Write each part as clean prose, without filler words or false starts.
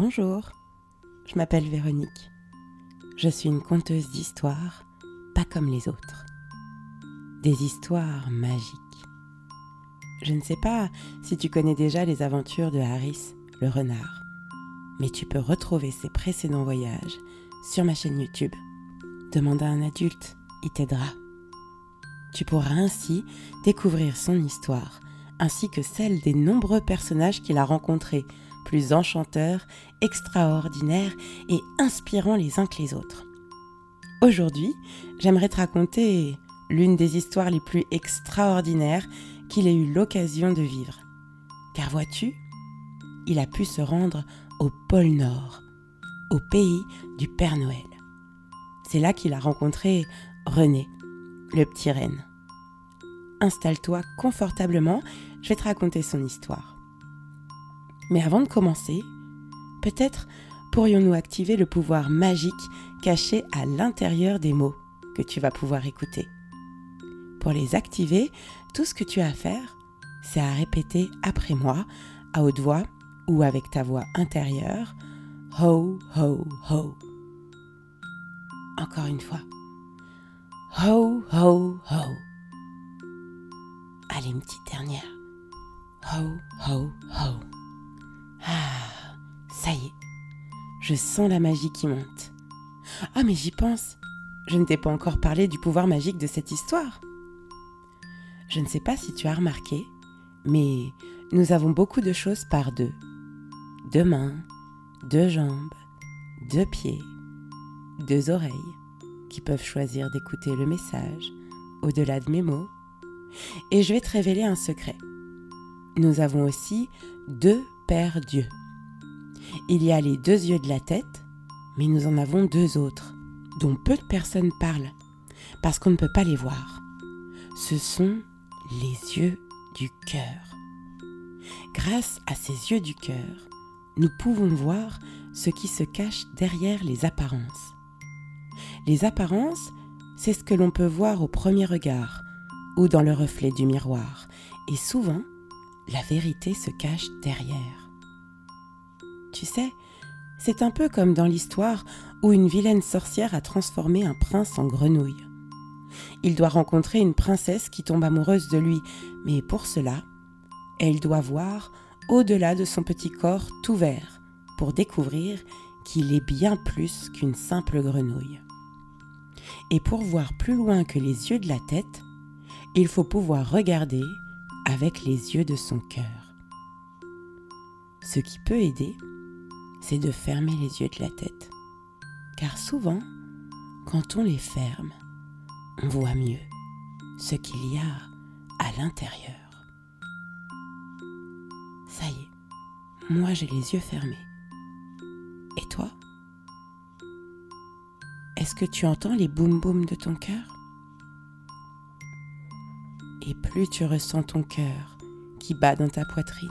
Bonjour, je m'appelle Véronique. Je suis une conteuse d'histoires, pas comme les autres. Des histoires magiques. Je ne sais pas si tu connais déjà les aventures de Harris, le renard, mais tu peux retrouver ses précédents voyages sur ma chaîne YouTube. Demande à un adulte, il t'aidera. Tu pourras ainsi découvrir son histoire, ainsi que celle des nombreux personnages qu'il a rencontrés, plus enchanteurs, extraordinaires et inspirants les uns que les autres. Aujourd'hui, j'aimerais te raconter l'une des histoires les plus extraordinaires qu'il ait eu l'occasion de vivre. Car vois-tu, il a pu se rendre au pôle Nord, au pays du Père Noël. C'est là qu'il a rencontré René, le petit renne. Installe-toi confortablement, je vais te raconter son histoire. Mais avant de commencer, peut-être pourrions-nous activer le pouvoir magique caché à l'intérieur des mots que tu vas pouvoir écouter. Pour les activer, tout ce que tu as à faire, c'est à répéter après moi, à haute voix ou avec ta voix intérieure, « Ho, ho, ho ». Encore une fois, « Ho, ho, ho ». Allez, une petite dernière, « Ho, ho, ho ». Ah, ça y est, je sens la magie qui monte. Ah, mais j'y pense, je ne t'ai pas encore parlé du pouvoir magique de cette histoire. Je ne sais pas si tu as remarqué, mais nous avons beaucoup de choses par deux. 2 mains, 2 jambes, 2 pieds, 2 oreilles, qui peuvent choisir d'écouter le message au-delà de mes mots. Et je vais te révéler un secret. Nous avons aussi 2 paires d'yeux. Il y a les 2 yeux de la tête, mais nous en avons 2 autres, dont peu de personnes parlent, parce qu'on ne peut pas les voir. Ce sont les yeux du cœur. Grâce à ces yeux du cœur, nous pouvons voir ce qui se cache derrière les apparences. Les apparences, c'est ce que l'on peut voir au premier regard ou dans le reflet du miroir, et souvent, la vérité se cache derrière. Tu sais, c'est un peu comme dans l'histoire où une vilaine sorcière a transformé un prince en grenouille. Il doit rencontrer une princesse qui tombe amoureuse de lui, mais pour cela, elle doit voir au-delà de son petit corps tout vert pour découvrir qu'il est bien plus qu'une simple grenouille. Et pour voir plus loin que les yeux de la tête, il faut pouvoir regarder avec les yeux de son cœur. Ce qui peut aider, c'est de fermer les yeux de la tête. Car souvent, quand on les ferme, on voit mieux ce qu'il y a à l'intérieur. Ça y est, moi j'ai les yeux fermés. Et toi? Est-ce que tu entends les boum-boum de ton cœur? Et plus tu ressens ton cœur qui bat dans ta poitrine,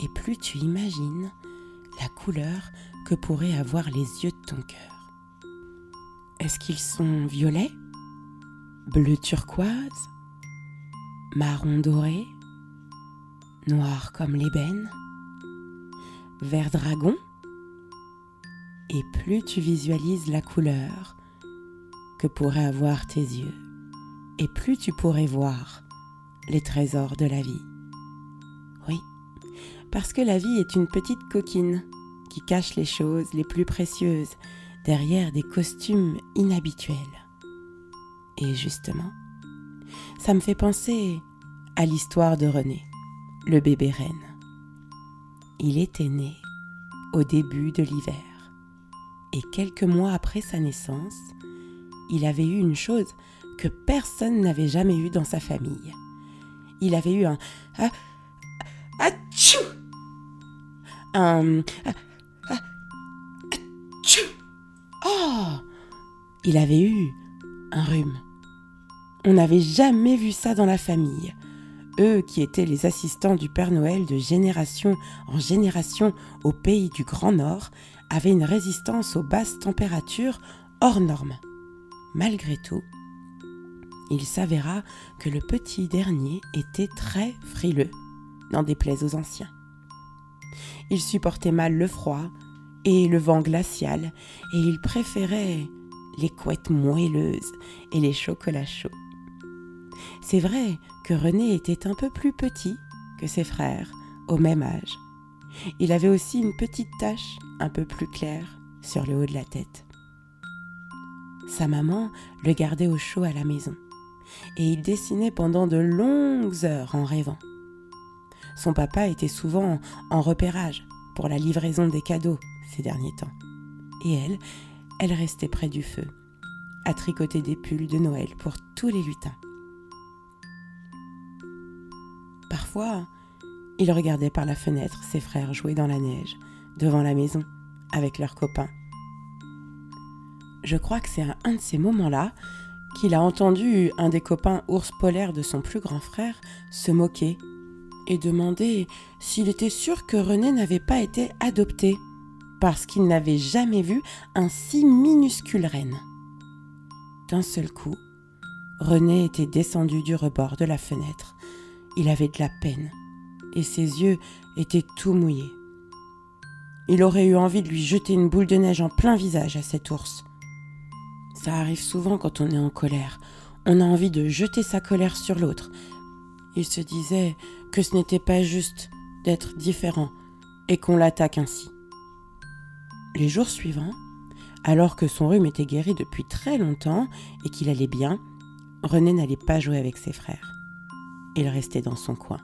et plus tu imagines la couleur que pourraient avoir les yeux de ton cœur. Est-ce qu'ils sont violets, bleu turquoise, marron doré, noir comme l'ébène, vert dragon? Et plus tu visualises la couleur que pourraient avoir tes yeux, et plus tu pourrais voir les trésors de la vie. Oui, parce que la vie est une petite coquine qui cache les choses les plus précieuses derrière des costumes inhabituels. Et justement, ça me fait penser à l'histoire de René, le bébé renne. Il était né au début de l'hiver. Et quelques mois après sa naissance, il avait eu une chose que personne n'avait jamais eue dans sa famille. Il avait eu un atchou, un atchou. Oh, il avait eu un rhume. On n'avait jamais vu ça dans la famille. Eux qui étaient les assistants du Père Noël de génération en génération au pays du Grand Nord avaient une résistance aux basses températures hors normes. Malgré tout, il s'avéra que le petit dernier était très frileux, n'en déplaise aux anciens. Il supportait mal le froid et le vent glacial, et il préférait les couettes moelleuses et les chocolats chauds. C'est vrai que René était un peu plus petit que ses frères, au même âge. Il avait aussi une petite tache un peu plus claire sur le haut de la tête. Sa maman le gardait au chaud à la maison, et il dessinait pendant de longues heures en rêvant. Son papa était souvent en repérage pour la livraison des cadeaux ces derniers temps. Et elle restait près du feu, à tricoter des pulls de Noël pour tous les lutins. Parfois, il regardait par la fenêtre ses frères jouer dans la neige, devant la maison, avec leurs copains. Je crois que c'est à un de ces moments-là qu'il a entendu un des copains ours polaires de son plus grand frère se moquer et demander s'il était sûr que René n'avait pas été adopté, parce qu'il n'avait jamais vu un si minuscule renne. D'un seul coup, René était descendu du rebord de la fenêtre. Il avait de la peine, et ses yeux étaient tout mouillés. Il aurait eu envie de lui jeter une boule de neige en plein visage à cet ours. Ça arrive souvent quand on est en colère. On a envie de jeter sa colère sur l'autre. Il se disait que ce n'était pas juste d'être différent et qu'on l'attaque ainsi. Les jours suivants, alors que son rhume était guéri depuis très longtemps et qu'il allait bien, René n'allait pas jouer avec ses frères. Il restait dans son coin.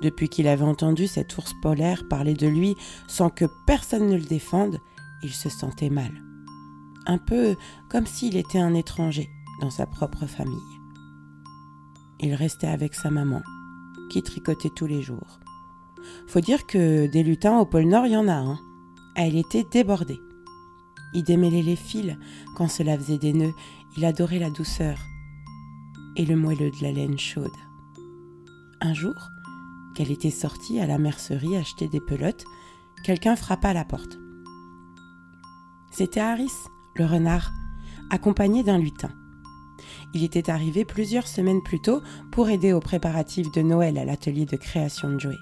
Depuis qu'il avait entendu cet ours polaire parler de lui sans que personne ne le défende, il se sentait mal. Un peu comme s'il était un étranger dans sa propre famille. Il restait avec sa maman, qui tricotait tous les jours. Faut dire que des lutins au pôle Nord, il y en a, hein. Elle était débordée. Il démêlait les fils quand cela faisait des nœuds. Il adorait la douceur et le moelleux de la laine chaude. Un jour, qu'elle était sortie à la mercerie acheter des pelotes, quelqu'un frappa à la porte. C'était Harris, le renard, accompagné d'un lutin. Il était arrivé plusieurs semaines plus tôt pour aider aux préparatifs de Noël à l'atelier de création de jouets.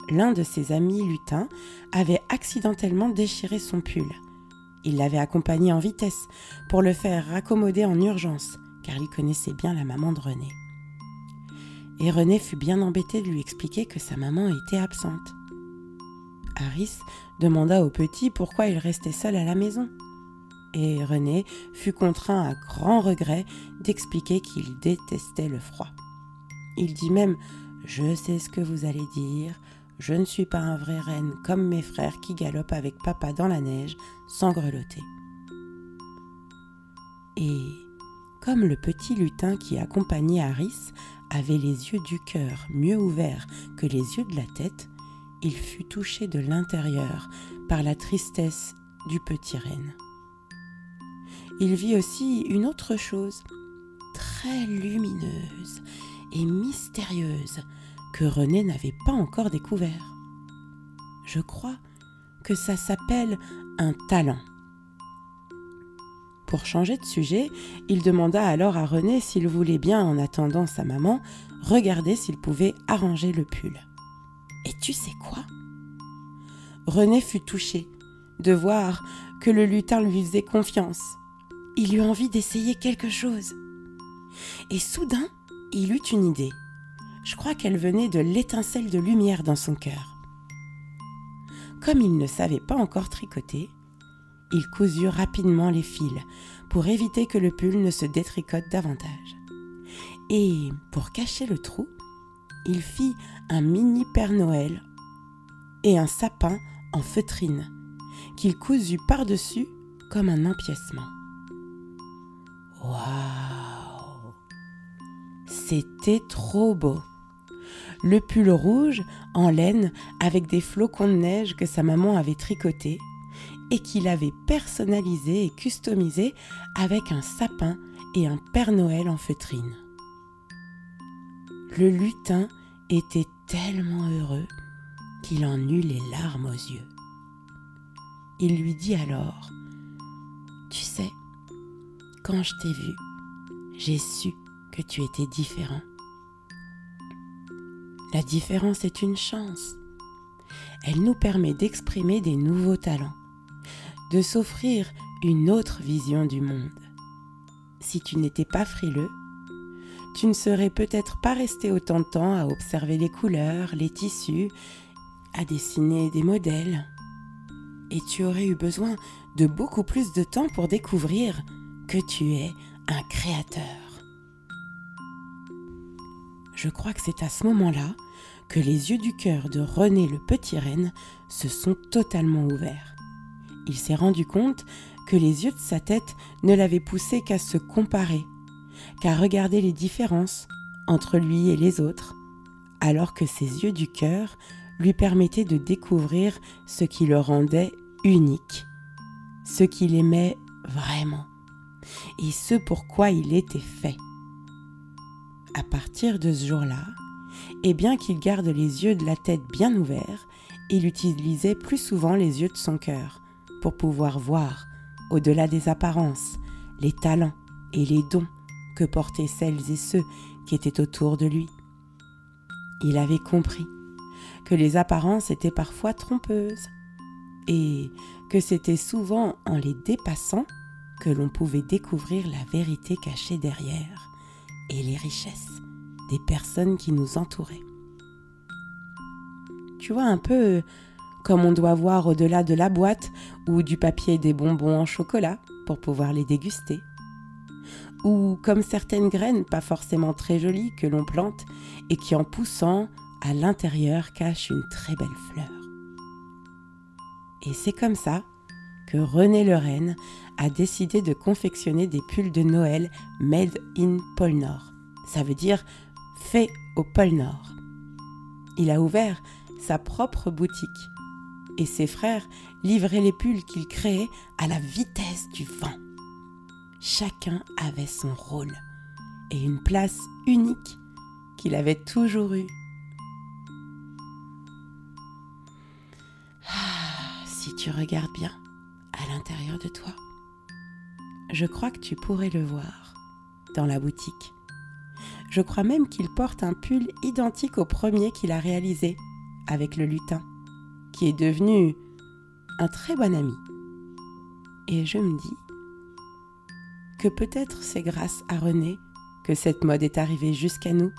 L'un de ses amis lutins avait accidentellement déchiré son pull. Il l'avait accompagné en vitesse pour le faire raccommoder en urgence, car il connaissait bien la maman de René. Et René fut bien embêté de lui expliquer que sa maman était absente. Harris demanda au petit pourquoi il restait seul à la maison. Et René fut contraint à grand regret d'expliquer qu'il détestait le froid. Il dit même « Je sais ce que vous allez dire, je ne suis pas un vrai renne comme mes frères qui galopent avec papa dans la neige sans grelotter. » Et comme le petit lutin qui accompagnait Harris avait les yeux du cœur mieux ouverts que les yeux de la tête, il fut touché de l'intérieur par la tristesse du petit renne. Il vit aussi une autre chose, très lumineuse et mystérieuse, que René n'avait pas encore découvert. Je crois que ça s'appelle un talent. Pour changer de sujet, il demanda alors à René s'il voulait bien, en attendant sa maman, regarder s'il pouvait arranger le pull. Et tu sais quoi ? René fut touché de voir que le lutin lui faisait confiance. Il eut envie d'essayer quelque chose. Et soudain, il eut une idée. Je crois qu'elle venait de l'étincelle de lumière dans son cœur. Comme il ne savait pas encore tricoter, il cousit rapidement les fils pour éviter que le pull ne se détricote davantage. Et pour cacher le trou, il fit un mini Père Noël et un sapin en feutrine qu'il cousit par-dessus comme un empiècement. Waouh! C'était trop beau! Le pull rouge en laine avec des flocons de neige que sa maman avait tricoté et qu'il avait personnalisé et customisé avec un sapin et un Père Noël en feutrine. Le lutin était tellement heureux qu'il en eut les larmes aux yeux. Il lui dit alors « Tu sais, quand je t'ai vu, j'ai su que tu étais différent. La différence est une chance. elle nous permet d'exprimer des nouveaux talents, de s'offrir une autre vision du monde. Si tu n'étais pas frileux, tu ne serais peut-être pas resté autant de temps à observer les couleurs, les tissus, à dessiner des modèles. Et tu aurais eu besoin de beaucoup plus de temps pour découvrir que tu es un créateur. Je crois que c'est à ce moment-là que les yeux du cœur de René le petit renne se sont totalement ouverts. Il s'est rendu compte que les yeux de sa tête ne l'avaient poussé qu'à se comparer, qu'à regarder les différences entre lui et les autres, alors que ses yeux du cœur lui permettaient de découvrir ce qui le rendait unique, ce qu'il aimait vraiment, et ce pourquoi il était fait. À partir de ce jour-là, et bien qu'il garde les yeux de la tête bien ouverts, il utilisait plus souvent les yeux de son cœur pour pouvoir voir, au-delà des apparences, les talents et les dons que portaient celles et ceux qui étaient autour de lui. Il avait compris que les apparences étaient parfois trompeuses et que c'était souvent en les dépassant que l'on pouvait découvrir la vérité cachée derrière et les richesses des personnes qui nous entouraient. Tu vois, un peu comme on doit voir au-delà de la boîte ou du papier des bonbons en chocolat pour pouvoir les déguster. Ou comme certaines graines pas forcément très jolies que l'on plante et qui en poussant à l'intérieur cachent une très belle fleur. Et c'est comme ça que René le renne a décidé de confectionner des pulls de Noël made in pôle Nord. Ça veut dire fait au pôle Nord. Il a ouvert sa propre boutique et ses frères livraient les pulls qu'il créait à la vitesse du vent. Chacun avait son rôle et une place unique qu'il avait toujours eue. Si tu regardes bien à l'intérieur de toi, je crois que tu pourrais le voir dans la boutique. Je crois même qu'il porte un pull identique au premier qu'il a réalisé avec le lutin, qui est devenu un très bon ami. Et je me dis que peut-être c'est grâce à René que cette mode est arrivée jusqu'à nous,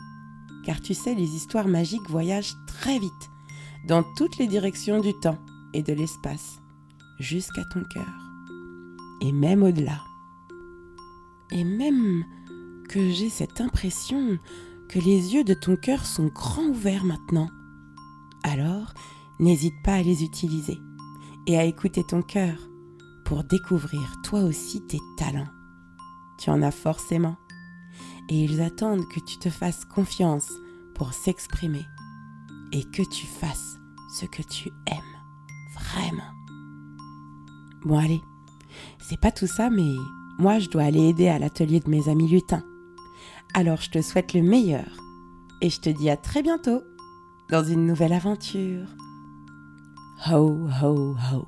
car tu sais, les histoires magiques voyagent très vite dans toutes les directions du temps et de l'espace, jusqu'à ton cœur, et même au-delà. Et même que j'ai cette impression que les yeux de ton cœur sont grands ouverts maintenant. Alors, n'hésite pas à les utiliser et à écouter ton cœur pour découvrir toi aussi tes talents. Tu en as forcément, et ils attendent que tu te fasses confiance pour s'exprimer et que tu fasses ce que tu aimes vraiment. Bon allez, c'est pas tout ça, mais moi je dois aller aider à l'atelier de mes amis lutins. Alors je te souhaite le meilleur et je te dis à très bientôt dans une nouvelle aventure. Ho ho ho.